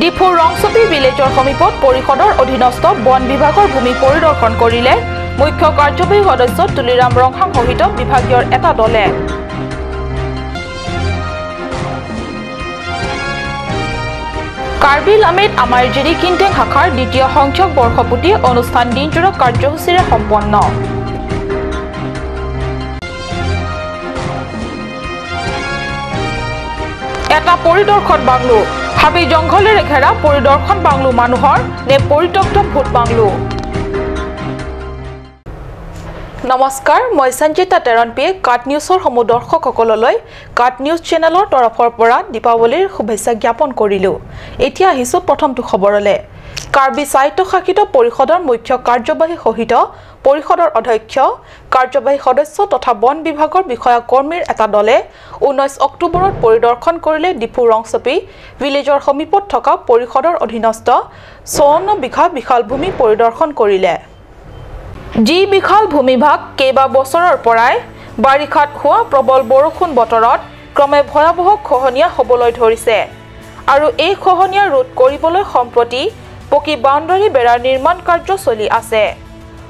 ডিফুৰ ৰংচপি ভিলেজৰ সমীপত পৰিষদৰ অধীনস্থ বন বিভাগৰ ভূমি পৰিদৰ্শন কৰিলে মুখ্য কাৰ্যবাহী সদস্য তুলিৰাম ৰংহাং সহিত বিভাগীয় এটা দলে। কাৰ্বি লামেট আমাৰ জিৰি কিনটেং শাখাৰ দ্বিতীয় সংখ্যক বৰ্ষপূৰ্তি অনুষ্ঠান দিনজোৰা কাৰ্যসূচীৰে সম্পন্ন। এটা পৰিদৰ্শন বাংলো হাবি জংঘলেৰে ঘেৰা পৰিদৰ্শন বাংলো মানুহৰ নে পৰিত্যক্ত ভূত বাংলো। নমস্কাৰ, মই সঞ্জিতা তেৰণপিয়ে কাট নিউজৰ সমূহ দৰ্শকসকললৈ কাট নিউজ চেনেলৰ তৰফৰ পৰা দীপাৱলীৰ শুভেচ্ছা জ্ঞাপন কৰিলোঁ। এতিয়া আহিছোঁ প্ৰথমটো খবৰলৈ। কাৰ্বি স্বায়ত্তশাসিত পৰিষদৰ মুখ্য কাৰ্যবাহী সহিত পৰিষদৰ অধ্যক্ষ কাৰ্যবাহী সদস্য তথা বন বিভাগৰ বিষয়া কৰ্মীৰ এটা দলে 19 অক্টোবৰত পৰিদৰ্শন কৰিলে ডিফু ৰংচপি ভিলেজৰ সমীপত থকা পৰিষদৰ অধীনস্থ 54 বিঘা বিশাল ভূমি পৰিদৰ্শন কৰিলে। যি বিশাল ভূমিভাগ কেইবা বছৰৰ পৰাই বাৰিষাত হোৱা প্ৰবল বৰষুণ বতৰত ক্ৰমে ভয়াৱহ খহনীয়া হ'বলৈ ধৰিছে আৰু এই খহনীয়া ৰোধ কৰিবলৈ সম্প্ৰতি পকী বাউণ্ডাৰী বেৰাৰ নিৰ্মাণ কাৰ্য চলি আছে।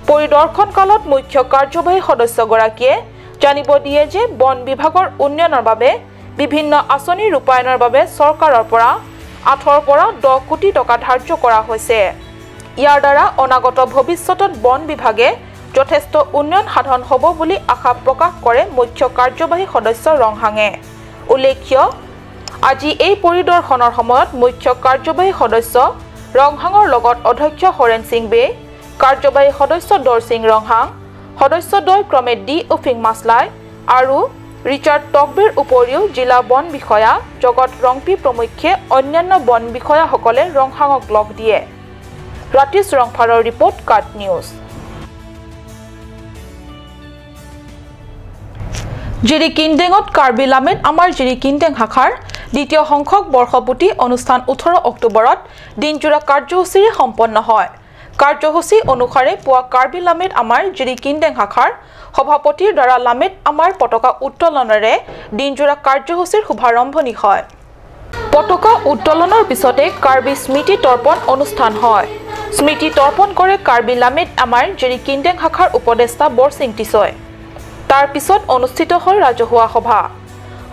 পৰিদৰ্শন কালত মুখ্য কাৰ্যবাহী সদস্যগৰাকীয়ে জানিব দিয়ে যে বন বিভাগৰ উন্নয়নৰ বাবে বিভিন্ন আঁচনি ৰূপায়ণৰ বাবে চৰকাৰৰ পৰা 8 পৰা 10 কোটি টকা ধাৰ্য কৰা হৈছে। ইয়াৰ দ্বাৰা অনাগত ভৱিষ্যতত বন বিভাগে যথেষ্ট উন্নয়ন সাধন হ'ব বুলি আশা প্ৰকাশ কৰে মুখ্য কাৰ্যবাহী সদস্য ৰংহাঙে। উল্লেখ্য, আজি এই পৰিদৰ্শনৰ সময়ত মুখ্য কাৰ্যবাহী সদস্য ৰংহাঙৰ লগত অধ্যক্ষ হৰেণ সিং বে, কাৰ্যবাহী সদস্য দৰ সিং ৰংহাং, সদস্যদ্বয় ক্ৰমে ডি উফিং মাছলাই আৰু ৰিচাৰ্ড টকবেৰ উপৰিও জিলা বন বিষয়া জগত ৰংপি প্ৰমুখ্যে অন্যান্য বন বিষয়াসকলে ৰংহাঙক লগ দিয়ে। ৰাতিছ ৰংফাৰৰ ৰিপৰ্ট, কাট নিউজ। জিৰি কিনটেঙত কাৰ্বি লামেট আমাৰ জিৰি কিনটেং শাখাৰ দ্বিতীয় সংখ্যক বৰ্ষপূৰ্তি অনুষ্ঠান 18 অক্টোবৰত দিনজোৰা কাৰ্যসূচীৰে সম্পন্ন হয়। কাৰ্যসূচী অনুসাৰে পুৱা কাৰ্বি লামেট আমাৰ জিৰি কিনটেং শাখাৰ সভাপতিৰ দ্বাৰা লামেট আমাৰ পতাকা উত্তোলনেৰে দিনজোৰা কাৰ্যসূচীৰ শুভাৰম্ভণি হয়। পতাকা উত্তোলনৰ পিছতে কাৰ্বি স্মৃতি তৰ্পণ অনুষ্ঠান হয়। স্মৃতি তৰ্পণ কৰে কাৰ্বি লামেট আমাৰ জিৰি কিনটেং শাখাৰ উপদেষ্টা বৰসিং টিছয়। তাৰ পিছত অনুষ্ঠিত হয় ৰাজহুৱা সভা।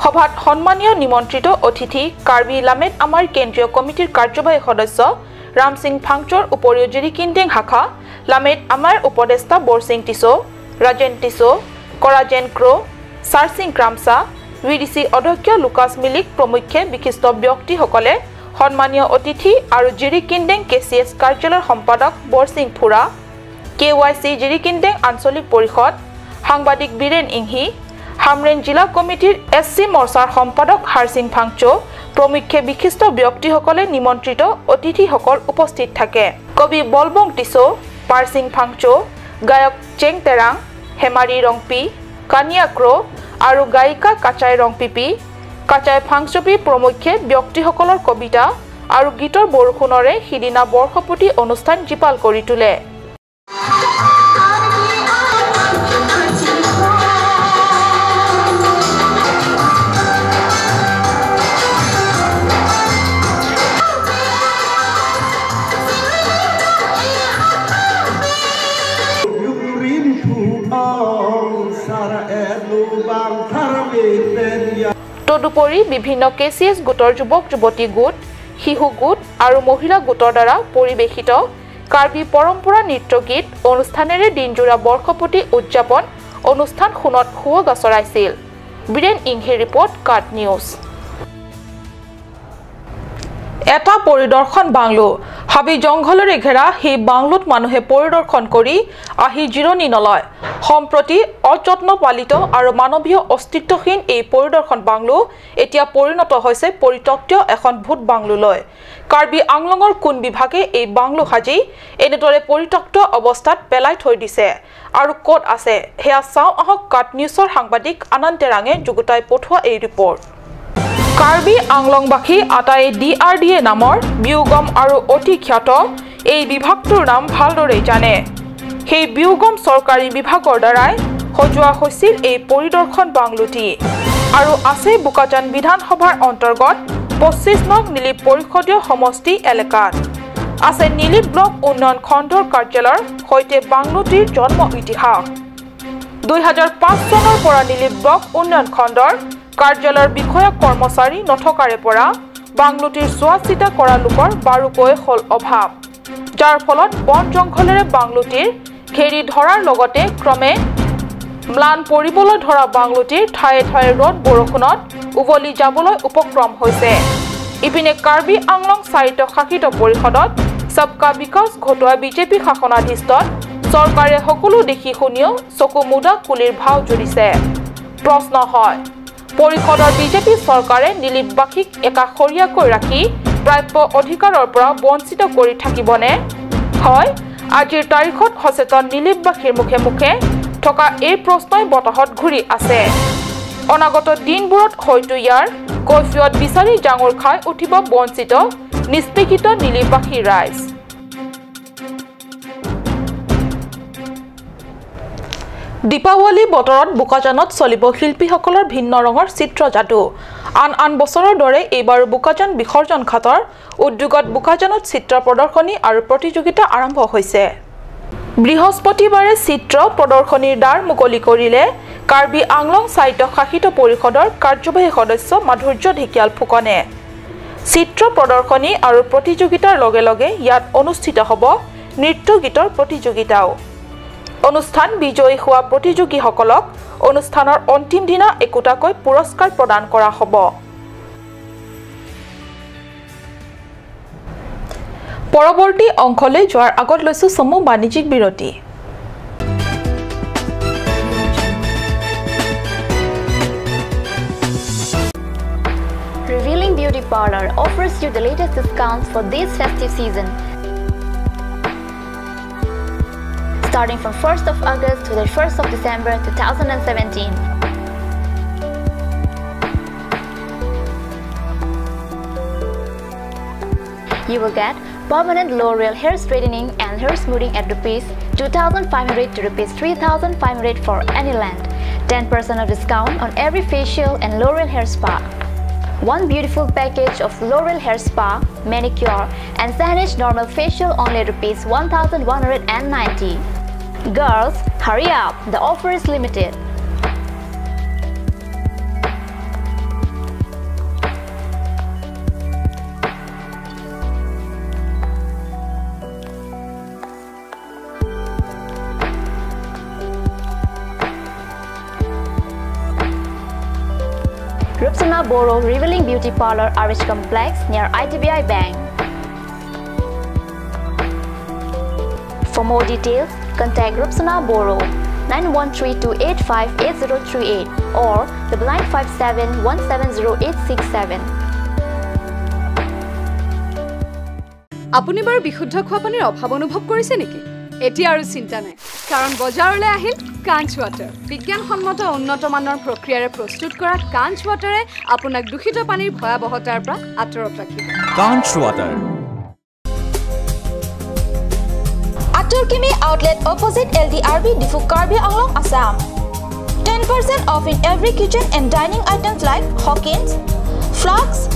সভাত সন্মানীয় নিমন্ত্ৰিত অতিথি কাৰ্বি লামেট আমাৰ কেন্দ্ৰীয় কমিটিৰ কাৰ্যবাহী সদস্য ৰাম সিং ফাংচৰ উপৰিও জিৰি কিনটেং শাখা লামেট আমাৰ উপদেষ্টা বৰসিং টিছো, ৰাজেন টিছো, কৰাজেন ক্ৰ, চাৰসিং ক্ৰামছা, ভিডিচি অধ্যক্ষ লুকাছ মিলিক প্ৰমুখ্যে বিশিষ্ট ব্যক্তিসকলে সন্মানীয় অতিথি আৰু জিৰি কিনটেং কেচিএছ কাৰ্যালয়ৰ সম্পাদক বৰসিং ফুৰা, KYC জিৰি কিনটেং আঞ্চলিক পৰিষদ সাংবাদিক বীৰেন ইংহি, হামৰেন জিলা কমিটিৰ SC মৰ্চাৰ সম্পাদক হাৰসিং ফাংচো প্ৰমুখ্যে বিশিষ্ট ব্যক্তিসকলে নিমন্ত্ৰিত অতিথিসকল উপস্থিত থাকে। কবি বলবং টিছো, পাৰসিং ফাংচো, গায়ক চেং তেৰাং, হেমাৰী ৰংপি, কানিয়া ক্ৰ আৰু গায়িকা কাচাই ৰংপিপি, কাচাই ফাংচপি প্ৰমুখ্যে ব্যক্তিসকলৰ কবিতা আৰু গীতৰ বৰষুণৰে সিদিনা বৰ্ষপূৰ্তি অনুষ্ঠান জীপাল কৰি তোলে। তদুপৰি বিভিন্ন কেচিএছ গোটৰ যুৱক যুৱতী গোট, শিশু গোট আৰু মহিলা গোটৰ দ্বাৰা পৰিৱেশিত কাৰ্বি পৰম্পৰা নৃত্য গীত অনুষ্ঠানেৰে দিনজোৰা বৰ্ষপূৰ্তি উদযাপন অনুষ্ঠান সোণত সুৱগা চৰাইছিল। বীৰেন ইংহিৰ ৰিপৰ্ট, কাট নিউজ। এটা পৰিদৰ্শন বাংলো হাবি জংঘলেৰে ঘেৰা সেই বাংলোত মানুহে পৰিদৰ্শন কৰি আহি জিৰণি নলয়। সম্প্ৰতি অযত্ন পালিত আৰু মানৱীয় অস্তিত্বহীন এই পৰিদৰ্শন বাংলো এতিয়া পৰিণত হৈছে পৰিত্যক্ত এখন ভূত বাংলোলৈ। কাৰ্বি আংলঙৰ কোন বিভাগে এই বাংলো সাজি এনেদৰে পৰিত্যক্ত অৱস্থাত পেলাই থৈ দিছে আৰু ক'ত আছে সেয়া চাওঁ আহক কাট নিউজৰ সাংবাদিক আনন্দ তেৰাঙে যুগুতাই পঠোৱা এই ৰিপৰ্ট। কাৰ্বি আংলংবাসী আটাই DRDA নামৰ বিয়োগম আৰু অতি খ্যাত এই বিভাগটোৰ নাম ভালদৰে জানে। সেই বিয়োগম চৰকাৰী বিভাগৰ দ্বাৰাই সজোৱা হৈছিল এই পৰিদৰ্শন বাংলোটি আৰু আছে বোকাজান বিধানসভাৰ অন্তৰ্গত 25 নং নিলিপ পৰিষদীয় সমষ্টি এলেকাত আছে নিলিপ ব্লক উন্নয়ন খণ্ডৰ কাৰ্যালয়ৰ সৈতে বাংলুটিৰ জন্ম ইতিহাস 2005 চনৰ পৰা নিলিপ ব্লক উন্নয়ন খণ্ডৰ কাৰ্যালয়ৰ বিষয়া কৰ্মচাৰী নথকাৰে পৰা বাংলুটিৰ চোৱাচিতা কৰা লোকৰ বাৰুকৈ হল অভাৱ যাৰ ফলত বন জংঘলেৰে বাংলুটিৰ ঘেৰি ধৰাৰ লগতে ক্ৰমে ম্লান পৰিবলৈ ধৰা বাংলুটিৰ ঠায়ে ঠায়ে ৰ'দ বৰষুণত উভলি যাবলৈ উপক্ৰম হৈছে ইপিনে কাৰ্বি আংলং স্বায়ত্তশাসিত পৰিষদত সবকা বিকাশ ঘটোৱা বিজেপি শাসনাধীষ্ঠত চৰকাৰে সকলো দেখি শুনিও চকু মুদা কুলিৰ ভাও জুৰিছে প্ৰশ্ন হয় পৰিষদৰ বিজেপি চৰকাৰে নিলিপবাসীক একাষৰীয়াকৈ ৰাখি প্ৰাপ্য অধিকাৰৰ পৰা বঞ্চিত কৰি থাকিবনে হয় আজিৰ তাৰিখত সচেতন নিলিপবাসীৰ মুখে মুখে থকা এই প্ৰশ্নই বতাহত ঘূৰি আছে অনাগত দিনবোৰত হয়তো ইয়াৰ কৈফিয়ত বিচাৰি জাঙুৰ খাই উঠিব বঞ্চিত নিষ্পেষিত নিলিপবাসী ৰাইজ দীপাৱলী বতৰত বোকাজানত চলিব শিল্পীসকলৰ ভিন্ন ৰঙৰ চিত্ৰ যাদু আন বছৰৰ দৰে এইবাৰ বোকাজান বিসৰ্জন ঘাটৰ উদ্যোগত বোকাজানত চিত্ৰ প্ৰদৰ্শনী আৰু প্ৰতিযোগিতা আৰম্ভ হৈছে বৃহস্পতিবাৰে চিত্ৰ প্ৰদৰ্শনীৰ দ্বাৰ মুকলি কৰিলে কাৰ্বি আংলং স্বায়ত্তশাসিত পৰিষদৰ কাৰ্যবাহী সদস্য মাধুৰ্য ঢেকিয়াল ফুকনে চিত্ৰ প্ৰদৰ্শনী আৰু প্ৰতিযোগিতাৰ লগে লগে ইয়াত অনুষ্ঠিত হ'ব নৃত্য গীতৰ প্ৰতিযোগিতাও অনুষ্ঠান বিজয়ী হোৱা প্ৰতিযোগীসকলক অনুষ্ঠানৰ অন্তিম দিনা একোটাকৈ পুৰস্কাৰ প্ৰদান কৰা হ'ব পৰৱৰ্তী অংশলৈ যোৱাৰ আগত লৈছো সমু বাণিজ্যিক বিৰতি Revealing Beauty Parlor offers you the latest discounts for this festive season. Starting from 1st of August to the 1st of December 2017. You will get permanent L'Oreal hair straightening and hair smoothing at Rs 2,500 to Rs 3,500 for any length. 10% of discount on every facial and L'Oreal hair spa. One beautiful package of L'Oreal hair spa, manicure and Sanish normal facial only Rs 1,190. Girls, hurry up! The offer is limited. Rupsana Boro Revealing Beauty Parlor RH Complex near ITBI Bank. For more details, contact Rupsana Boro 9132858038 or 9957170867. আপুনি বাৰু বিশুদ্ধ খোৱা পানীৰ অভাৱ অনুভৱ কৰিছে নেকি এতিয়া আৰু চিন্তা নাই কাৰণ বজাৰলৈ আহিল কাঞ্চ ৱাটাৰ বিজ্ঞানসন্মত উন্নত মানৰ প্ৰক্ৰিয়াৰে প্ৰস্তুত কৰা কাঞ্চ ৱাটাৰে আপোনাক দূষিত পানীৰ ভয়াবহতাৰ পৰা আঁতৰত ৰাখিব কাঞ্চ water Aturkimi outlet opposite LDRB Difu Karbi Anglong Assam 10% off in every kitchen and dining items like Hawkins, Flux,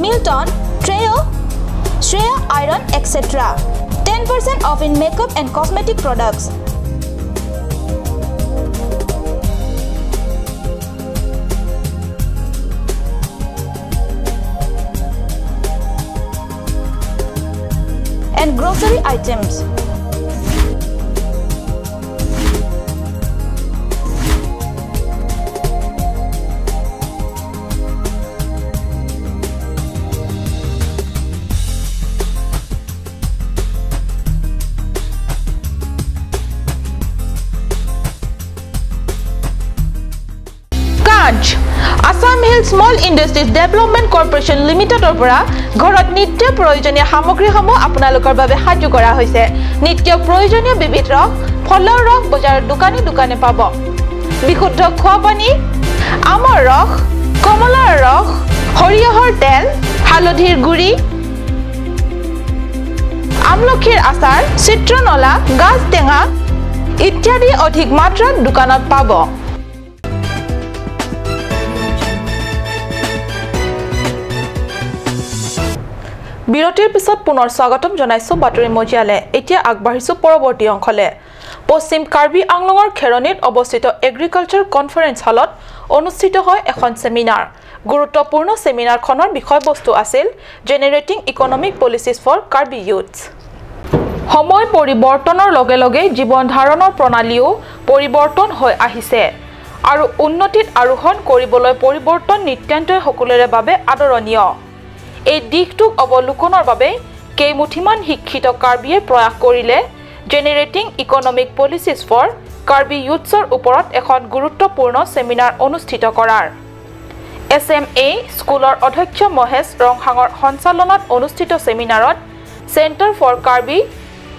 Milton, Treo, Shreya Iron, etc. 10% off in makeup and cosmetic products. And grocery items. Assam Hill Small Industries Development Corporation Limited পৰা ঘৰত নিত্য প্ৰয়োজনীয় সামগ্ৰীসমূহ আপোনালোকৰ বাবে সাজু কৰা হৈছে নিত্য প্ৰয়োজনীয় বিবিধ ৰস ফলৰ ৰস বজাৰৰ দোকানে পাব বিশুদ্ধ খোৱা পানী আমৰ ৰস কমলাৰ ৰস সৰিয়হৰ তেল হালধিৰ গুড়ি আমলখিৰ আচাৰ চিত্ৰনলা গাজ টেঙা ইত্যাদি অধিক মাত্ৰাত দোকানত পাব বিৰতিৰ পিছত পুনৰ স্বাগতম জনাইছো বাতৰি মজিয়ালে এতিয়া আগবাঢ়িছো পৰৱৰ্তী অংশলে পশ্চিম কাৰ্বি আংলঙৰ খেৰনিত অৱস্থিত এগ্ৰিকালচাৰ কনফাৰেন্স হলত অনুষ্ঠিত হয় এখন সেমিনাৰ গুৰুত্বপূৰ্ণ সেমিনাৰখনৰ বিষয়বস্তু আছিল জেনাৰেটিং ইকনমিক পলিচিজ ফৰ কাৰ্বি ইউথছ সময় পৰিৱৰ্তনৰ লগে লগে জীৱন ধাৰণৰ প্ৰণালীও পৰিৱৰ্তন হৈ আহিছে আৰু উন্নতিত আৰোহণ কৰিবলৈ পৰিৱৰ্তন নিত্যন্তই সকলোৰে বাবে আদৰণীয় এই দিশটোক অৱলোকনৰ বাবে কেইমুঠিমান শিক্ষিত কাৰ্বিয়ে প্ৰয়াস কৰিলে জেনাৰেটিং ইকনমিক পলিচিজ ফৰ কাৰ্বি ইউথছৰ ওপৰত এখন গুৰুত্বপূৰ্ণ সেমিনাৰ অনুষ্ঠিত কৰাৰ SMA স্কুলৰ অধ্যক্ষ মহেশ ৰংহাঙৰ সঞ্চালনত অনুষ্ঠিত সেমিনাৰত চেণ্টাৰ ফৰ কাৰ্বি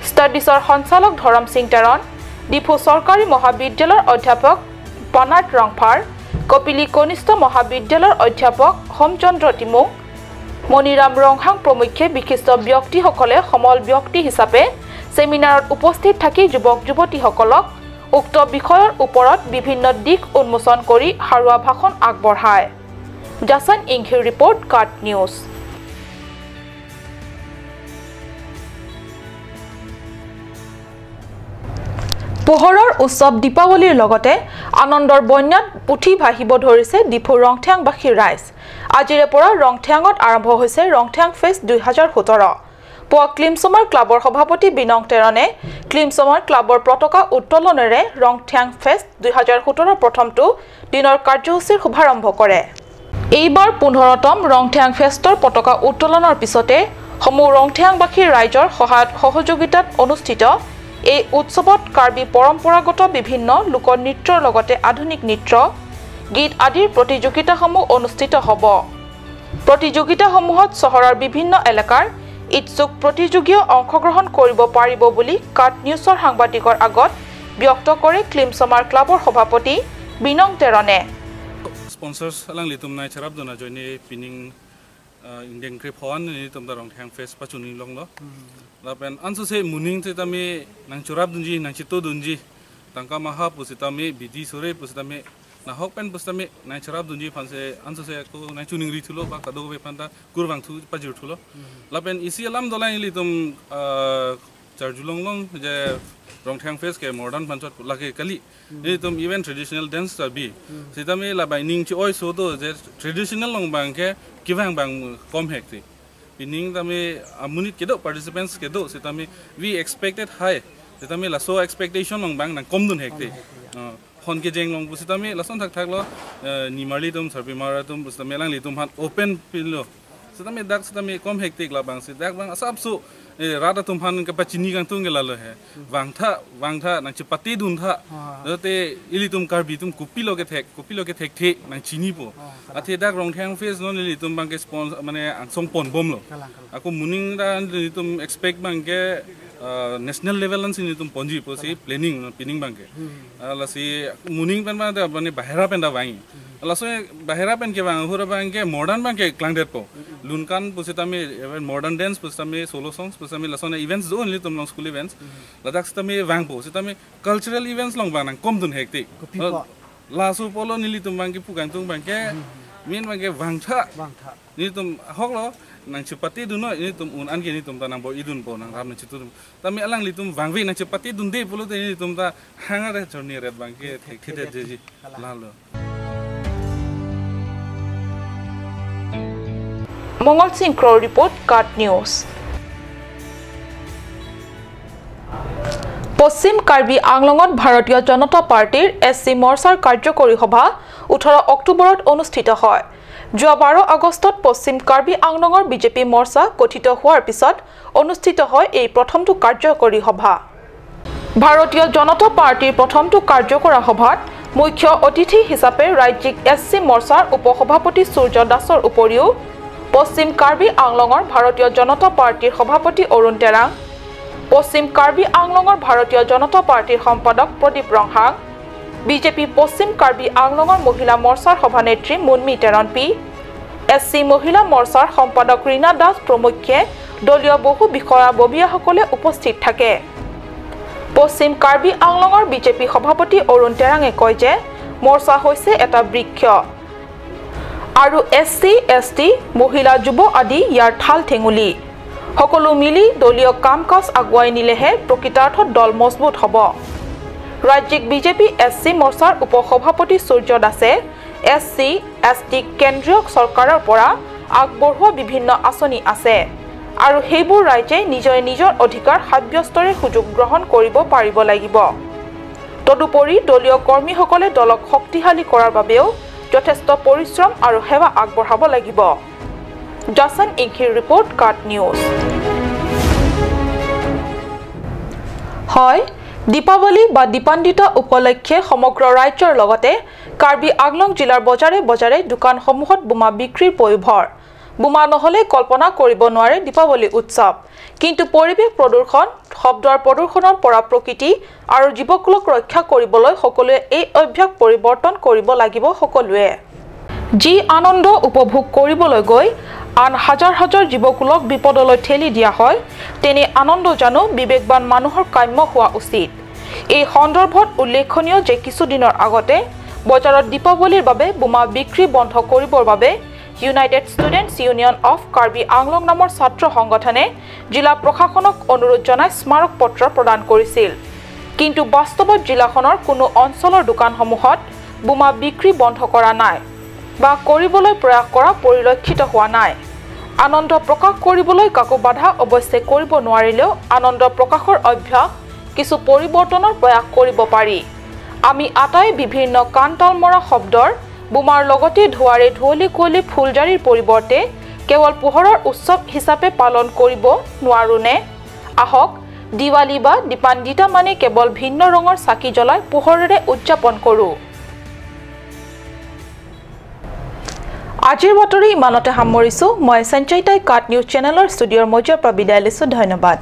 ষ্টাডিজৰ সঞ্চালক ধৰম সিং তেৰণ ডিফু চৰকাৰী মহাবিদ্যালয়ৰ অধ্যাপক পনাট ৰংফাৰ কপিলি কনিষ্ঠ মহাবিদ্যালয়ৰ অধ্যাপক হোমচন্দ্ৰ টিমুং মনিৰাম ৰংহাং প্ৰমুখ্যে বিশিষ্ট ব্যক্তিসকলে সমল ব্যক্তি হিচাপে সেমিনাৰত উপস্থিত থাকি যুৱক যুৱতীসকলক উক্ত বিষয়ৰ ওপৰত বিভিন্ন দিশ উন্মোচন কৰি হাৰুৱা ভাষণ আগবঢ়ায় জাসান ইংঘিৰ ৰিপৰ্ট কাট নিউজ পোহৰৰ উৎসৱ দীপাৱলীৰ লগতে আনন্দৰ বন্যাত পুঠি ভাহিব ধৰিছে ডিফু ৰংথিয়াংবাসী ৰাইজ আজিৰে পৰা ৰংথিয়াঙত আৰম্ভ হৈছে ৰংথিয়াং ফেষ্ট 2017 পুৱা ক্লিমছমাৰ ক্লাবৰ সভাপতি বিনং তেৰণে ক্লিমছমাৰ ক্লাবৰ পতাকা উত্তোলনেৰে ৰংথিয়াং ফেষ্ট 2017 প্ৰথমটো দিনৰ কাৰ্যসূচীৰ শুভাৰম্ভ কৰে এইবাৰ 15তম ৰংথিয়াং ফেষ্টৰ পতাকা উত্তোলনৰ পিছতে সমূহ ৰংথিয়াংবাসী ৰাইজৰ সহযোগিতাত অনুষ্ঠিত এই উৎসৱত কাৰ্বি পৰম্পৰাগত বিভিন্ন লোকনৃত্যৰ লগতে আধুনিক নৃত্য গীত আদিৰ প্ৰতিযোগিতাসমূহ অনুষ্ঠিত হ'ব প্ৰতিযোগিতাসমূহত চহৰৰ বিভিন্ন এলেকাৰ ইচ্ছুক প্ৰতিযোগীয়ে অংশগ্ৰহণ কৰিব পাৰিব বুলি কাট নিউজৰ সাংবাদিকৰ আগত ব্যক্ত কৰে ক্লিমছমাৰ ক্লাবৰ সভাপতি বিনং তেৰণে sponsors alang litum nai charap dona joini pining indian grip hon ni tum da rong thang face pachuni longlo lapen ansu se muning te tami nang churap dunji nang chito dunji tangka maha pusitami bidi sore pusitami na hok pen pusitami nang charap dunji phanse ansu se ko nang chuning ri thulo ba kado be panda kurwang thu pajur thulo lapen isi alam dolai litum charjulong long je rongthang face ke modern panchat lage kali ni tum even traditional dance bi sitami la baining chi oi so do je traditional long bang ke kibang bang kom hekti bining tami amunit kedo participants kedo sitami we expected high sitami la so expectation long bang nang kom dun hekti hon ke jeng long sitami la son thak thak lo ni marli tum sarbi mara tum sitami lang li tum han open pilo sitami dak sitami kom hekti la bang sit dak bang asap so rada tumhan ke pachini kang tung gelalo he wangtha nang chipati dun tha te ili tum karbi tum kupi loge thek the nang chini po athe dak rongthang face non ili tum bang ke sponsor mane angsong pon bom lo aku muning da tum expect bang ke national level an sin tum ponji po si planning pinning bang ke la si muning pen ba da mane bahera pen da wangi la so bahera pen ke bang hura bang ke modern bang ke klang det po lunkan pusitami modern dance pusitami solo songs pusitami la sona events do only tum long school events la dak sitami wang po sitami cultural events long bang nang kom dun hekti la su polo nili tum bang ke pugang tung bang ke min bang ke wangtha ni tum hoklo nang chipati dun no ni tum un an ke ni tum ta nang bo idun po nang ram chitu tami alang li tum wangwi nang chipati dun de polo te ni tum ta hanga re chorni red bang ke thekite jeji lalo মঙ্গল Singh ক্ৰৰ report কাট news পশ্চিম কাৰ্বি আংলঙত ভাৰতীয় জনতা পাৰ্টিৰ SC মৰ্চাৰ কাৰ্যকৰী সভা 18 অক্টোবৰত অনুষ্ঠিত হয় যোৱা 12 আগষ্টত পশ্চিম কাৰ্বি আংলঙৰ বিজেপি মৰ্চা গঠিত হোৱাৰ পিছত অনুষ্ঠিত হয় এই প্ৰথমটো কাৰ্যকৰী সভা ভাৰতীয় জনতা পাৰ্টিৰ প্ৰথমটো কাৰ্যকৰী সভাত মুখ্য অতিথি হিচাপে ৰাজ্যিক SC মৰ্চাৰ উপসভাপতি সূৰ্য দাসৰ উপৰিও পশ্চিম কাৰ্বি আংলঙৰ ভাৰতীয় জনতা পাৰ্টিৰ সভাপতি অৰুণ তেৰাং পশ্চিম কাৰ্বি আংলঙৰ ভাৰতীয় জনতা পাৰ্টিৰ সম্পাদক প্ৰদীপ ৰংহাং বিজেপি পশ্চিম কাৰ্বি আংলঙৰ মহিলা মৰ্চাৰ সভানেত্ৰী মুনমি তেৰণ পি SC মহিলা মৰ্চাৰ সম্পাদক ৰীনা দাস প্ৰমুখ্যে দলীয় বহু বিষয়াববীয়াসকলে উপস্থিত থাকে পশ্চিম কাৰ্বি আংলঙৰ বিজেপি সভাপতি অৰুণ তেৰাঙে কয় যে মৰ্চা হৈছে এটা বৃক্ষ আৰু SC ST মহিলা যুৱ আদি ইয়াৰ ঠাল ঠেঙুলি সকলো মিলি দলীয় কাম কাজ আগুৱাই নিলেহে প্ৰকৃতাৰ্থত দল মজবুত হ'ব ৰাজ্যিক বিজেপি এছচি মৰ্চাৰ উপসভাপতি সূৰ্য দাসে এছচি এছটি কেন্দ্ৰীয় চৰকাৰৰ পৰা আগবঢ়োৱা বিভিন্ন আঁচনি আছে আৰু সেইবোৰ ৰাজ্যে নিজৰ অধিকাৰ সাব্যস্তৰে সুযোগ গ্ৰহণ কৰিব পাৰিব লাগিব তদুপৰি দলীয় কৰ্মীসকলে দলক শক্তিশালী কৰাৰ বাবেও যথেষ্ট পৰিশ্ৰম আৰু সেৱা আগবঢ়াব লাগিব জাসন ইংখিৰ ৰিপৰ্ট কাট নিউজ হয় দীপাৱলী বা দীপান্বিতা উপলক্ষে সমগ্ৰ ৰাজ্যৰ লগতে কাৰ্বি আংলং জিলাৰ বজাৰে দোকানসমূহত বোমা বিক্ৰীৰ পয়োভৰ বোমা নহলে কল্পনা কৰিব নোৱাৰে দীপাৱলী উৎসৱ কিন্তু পৰিৱেশ প্ৰদূষণ শব্দৰ প্ৰদূষণৰ পৰা প্ৰকৃতি আৰু জীৱকুলক ৰক্ষা কৰিবলৈ সকলোৱে এই অভ্যাস পৰিৱৰ্তন কৰিব লাগিব সকলোৱে যি আনন্দ উপভোগ কৰিবলৈ গৈ আন হাজাৰ জীৱকুলক বিপদলৈ ঠেলি দিয়া হয় তেনে আনন্দ জানো বিবেকবান মানুহৰ কাম্য হোৱা উচিত এই সন্দৰ্ভত উল্লেখনীয় যে কিছুদিনৰ আগতে বজাৰত দীপাৱলীৰ বাবে বোমা বিক্ৰী বন্ধ কৰিবৰ বাবে United students union of Karbi Anglong নামৰ ছাত্ৰ সংগঠনে জিলা প্ৰশাসনক অনুৰোধ জনাই স্মাৰক পত্ৰ প্ৰদান কৰিছিল কিন্তু বাস্তৱত জিলাখনৰ কোনো অঞ্চলৰ দোকানসমূহত বোমা বিক্ৰী বন্ধ কৰা নাই বা কৰিবলৈ প্ৰয়াস কৰা পৰিলক্ষিত হোৱা নাই আনন্দ প্ৰকাশ কৰিবলৈ কাকো বাধা অৱশ্যে কৰিব নোৱাৰিলেও আনন্দ প্ৰকাশৰ অভ্যাস কিছু পৰিৱৰ্তনৰ প্ৰয়াস কৰিব পাৰি আমি আটাই বিভিন্ন কাণতাল মৰা শব্দৰ বোমাৰ লগতে ধোৱাৰে ধুৱলি কুঁৱলী ফুলজাৰিৰ পৰিৱৰ্তে কেৱল পোহৰৰ উৎসৱ হিচাপে পালন কৰিব নোৱাৰোনে আহক দিৱালী বা দীপান্বিতা মানে কেৱল ভিন্ন ৰঙৰ চাকি জ্বলাই পোহৰেৰে উদযাপন কৰোঁ আজিৰ বাতৰি ইমানতে সামৰিছোঁ মই সঞ্চয়িতাই কাট নিউজ চেনেলৰ ষ্টুডিঅ'ৰ মজিয়াৰ পৰা বিদায় লৈছোঁ ধন্যবাদ